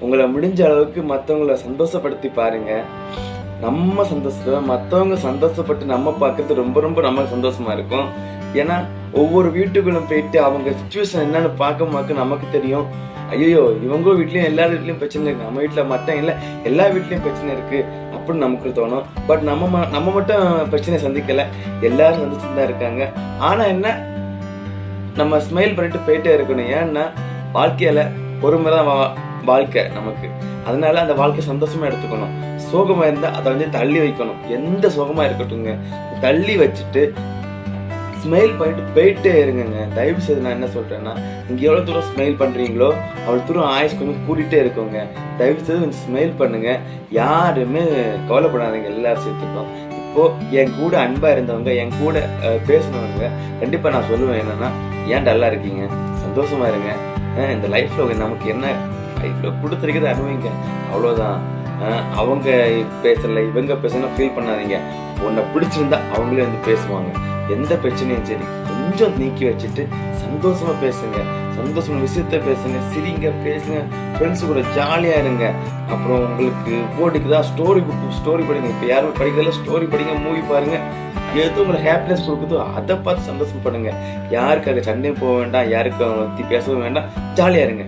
உங்களை முடிஞ்ச அளவுக்கு மற்றவங்கள சந்தோஷப்படுத்தி பாருங்க. நம்ம சந்தோஷத்தை மற்றவங்க சந்தோஷப்பட்டு நம்ம பார்க்கறது ரொம்ப ரொம்ப நம்ம சந்தோஷமா இருக்கும். ஏன்னா ஒவ்வொரு வீட்டுக்குள்ளும் போயிட்டு அவங்க சுச்சுவேஷன் என்னன்னு பார்க்க நமக்கு தெரியும். ஐயோ இவங்க வீட்லயும் எல்லார் வீட்லயும் பிரச்சனை இருக்கு, நம்ம வீட்டுல மட்டும் இல்லை எல்லா வீட்லயும் பிரச்சனை இருக்கு அப்படின்னு நமக்கு தோணும். பட் நம்ம மட்டும் பிரச்சனையை சந்திக்கல, எல்லாரும் சந்திச்சுட்டு தான் இருக்காங்க. ஆனா என்ன, நம்ம ஸ்மைல் பண்ணிட்டு போயிட்டே இருக்கணும். ஏன்னா வாழ்க்கையில ஒரு முறை தான் வாழ்க்கை நமக்கு. அதனால அந்த வாழ்க்கை சந்தோஷமா எடுத்துக்கணும். சோகமா இருந்தா அதை வந்து தள்ளி வைக்கணும். எந்த சோகமா இருக்கட்டும்ங்க, தள்ளி வச்சுட்டு ஸ்மைல் பண்ணிட்டு போயிட்டே இருங்க. தயவு செய்து நான் என்ன சொல்றேன்னா, நீங்க எவ்வளவு தூரம் ஸ்மைல் பண்றீங்களோ அவ்வளவு தூரம் ஆயுஸ் கொஞ்சம் கூட்டிகிட்டே இருக்குங்க. தயவு செய்து கொஞ்சம் ஸ்மைல் பண்ணுங்க. யாருமே கவலைப்படாதீங்க எல்லா விஷயத்துக்கும். இப்போ என் கூட அன்பா இருந்தவங்க, என் கூட பேசினவங்க கண்டிப்பா நான் சொல்லுவேன் என்னன்னா, ஏன் டல்லா இருக்கீங்க, சந்தோஷமா இருங்க. இந்த லைஃப்ல நமக்கு என்ன லைஃப்ல கொடுத்துருக்கிறது அனுபவிங்க, அவ்வளவுதான். அவங்க பேசல இவங்க பேசணும் ஃபீல் பண்ணாதீங்க. உன்னை பிடிச்சிருந்தா அவங்களே வந்து பேசுவாங்க. எந்த பிரச்சனையும் சரி கொஞ்சம் நீக்கி வச்சுட்டு சந்தோஷமா பேசுங்க, சந்தோஷமா விஷயத்த பேசுங்க, சிரிங்க, பேசுங்க, ஃப்ரெண்ட்ஸ் கூட ஜாலியா இருங்க. அப்புறம் உங்களுக்கு போர்டுக்குதா ஸ்டோரி படிங்க. இப்போ யாருமே படிக்கிறதுல ஸ்டோரி படிங்க, மூவி பாருங்க. எது உங்களுக்கு ஹாப்பினஸ் கொடுக்குதோ அதை பார்த்து சந்தோஷப்படுங்க. யாருக்காக சண்டையும் போக வேண்டாம், யாருக்கும் பேசவும் வேண்டாம், ஜாலியா இருங்க.